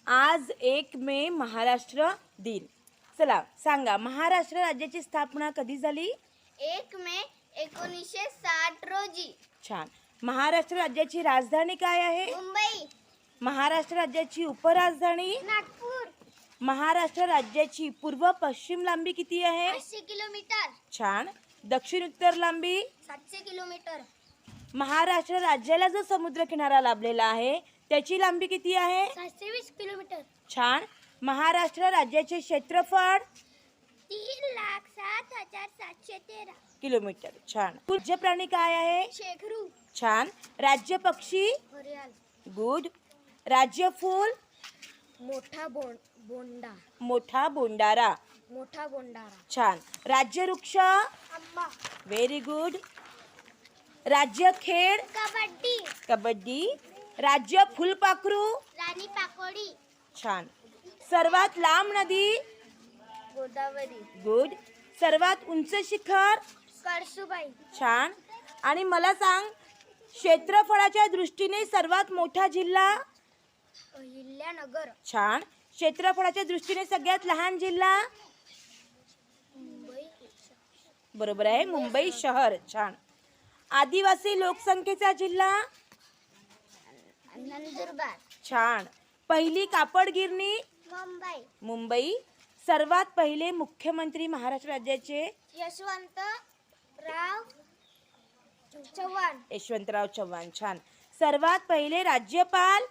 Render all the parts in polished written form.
आज 1 मे महाराष्ट्र दिन. चला सांगा, महाराष्ट्र राज्याची स्थापना कधी झाली? 1 मे 1960 रोजी. छान. महाराष्ट्र राज्याची राजधानी काय आहे? मुंबई. महाराष्ट्र राज्याची उपराजधानी? नागपूर. महाराष्ट्र राज्याची पूर्व पश्चिम लांबी किती आहे? 800 किलोमीटर. छान. दक्षिण उत्तर लांबी? 700 किलोमीटर. महाराष्ट्र राज्याला जो समुद्र किनारा लाभलेला आहे त्याची लांबी किती आहे? 720 किलोमीटर. छान. महाराष्ट्र राज्याचे क्षेत्रफळ? 3,07,713 किलोमीटर. छान. राज्य प्राणी काय आहे? शेखरू. छान. राज्य पक्षी? घरियाल. गुड. राज्य फूल? मोठा बोंडा. मोठा बोंडारा. मोठा बोंडारा. छान. राज्य वृक्ष? आंबा. Very good. राज्य खेळ? कबड्डी. कबड्डी. राज्य फुलपाखरू? राणी पाकोडी. छान. सर्वात लांब नदी? गोदावरी. गुड. सर्वात उंच शिखर? कळसुबाई. छान. आणि मला सांग, क्षेत्रफळाच्या दृष्टीने सर्वात मोठा जिल्हा? अहिल्यानगर. छान. क्षेत्रफळाच्या दृष्टीने सगळ्यात लहान जिल्हा? मुंबई. बरोबर आहे, मुंबई शहर. छान. आदिवासी लोकसंख्येचा जिल्हा? नंदुरबार. छान. पहिली कापड गिरणी? मुंबई. मुंबई. सर्वात पहिले मुख्यमंत्री महाराष्ट्र राज्याचे? यशवंतराव चव्हाण. यशवंतराव चव्हाण. छान. सर्वात पहिले राज्यपाल?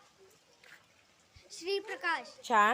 श्रीप्रकाश. छान.